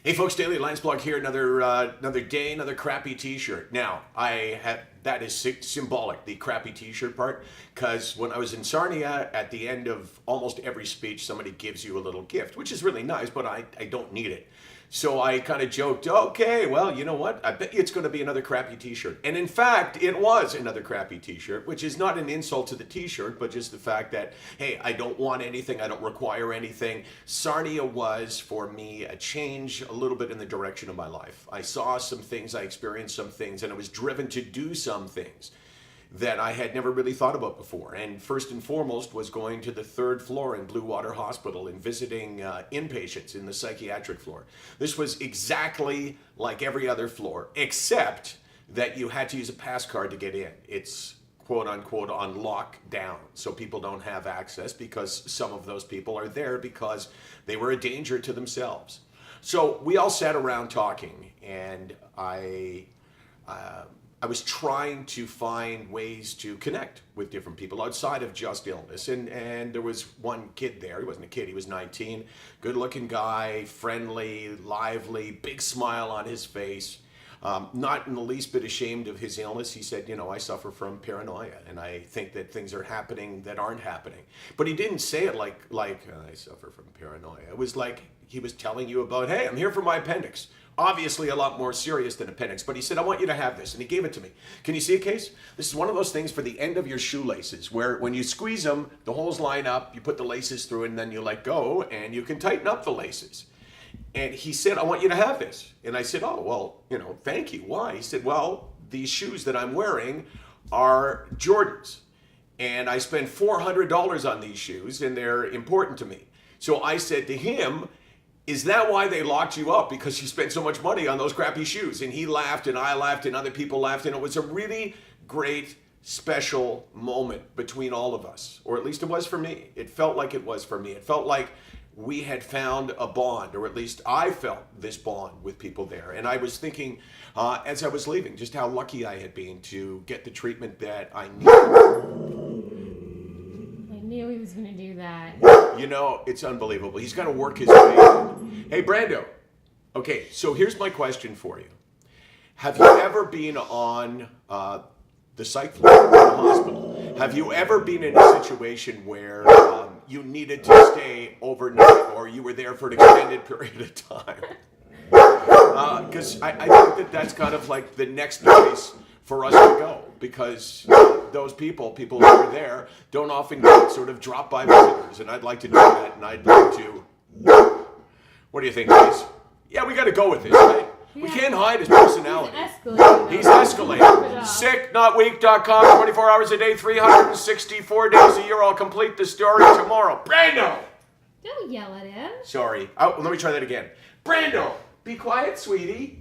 Hey folks, Daily Landsblog here. Another day, another crappy T-shirt. Now that is symbolic, the crappy T-shirt part, because when I was in Sarnia, at the end of almost every speech, somebody gives you a little gift, which is really nice, but I don't need it. So I kind of joked, okay, well, you know what? I bet you it's going to be another crappy T-shirt. And in fact, it was another crappy T-shirt, which is not an insult to the T-shirt, but just the fact that, hey, I don't want anything. I don't require anything. Sarnia was, for me, a change a little bit in the direction of my life. I saw some things, I experienced some things, and I was driven to do some things that I had never really thought about before. And first and foremost was going to the 3rd floor in Blue Water Hospital and visiting inpatients in the psychiatric floor. This was exactly like every other floor, except that you had to use a pass card to get in. It's quote unquote on lockdown, so people don't have access because some of those people are there because they were a danger to themselves. So we all sat around talking, and I was trying to find ways to connect with different people outside of just illness. And there was one kid there. He wasn't a kid, he was 19. Good looking guy, friendly, lively, big smile on his face. Not in the least bit ashamed of his illness. He said, you know, I suffer from paranoia and I think that things are happening that aren't happening. But he didn't say it like I suffer from paranoia. It was like he was telling you about, hey, I'm here for my appendix. Obviously a lot more serious than appendix, but he said, I want you to have this, and he gave it to me. Can you see a case? This is one of those things for the end of your shoelaces, where when you squeeze them, the holes line up, you put the laces through, and then you let go, and you can tighten up the laces. And he said, I want you to have this. And I said, oh, well, you know, thank you. Why? He said, well, these shoes that I'm wearing are Jordans, and I spend $400 on these shoes, and they're important to me. So I said to him, is that why they locked you up? Because you spent so much money on those crappy shoes? And he laughed, and I laughed, and other people laughed, and it was a really great, special moment between all of us, or at least it was for me. It felt like it was for me. It felt like we had found a bond, or at least I felt this bond with people there. And I was thinking, as I was leaving, just how lucky I had been to get the treatment that I needed. I knew he was going to do that. You know, it's unbelievable. He's got to work his way in. Hey, Brando. Okay, so here's my question for you. Have you ever been on the psych floor in the hospital? Have you ever been in a situation where you needed to stay overnight, or you were there for an extended period of time? Because I think that that's kind of like the next place for us to go, because those people who are there don't often get sort of drop by visitors, and I'd like to do that, and I'd like to. What do you think, guys? Yeah, we got to go with this, right? Yeah. We can't hide his personality. He's escalating. SickNotWeak.com, 24 hours a day, 364 days a year. I'll complete the story tomorrow. Brando! Don't yell at him. Sorry. Let me try that again. Brando, be quiet, sweetie.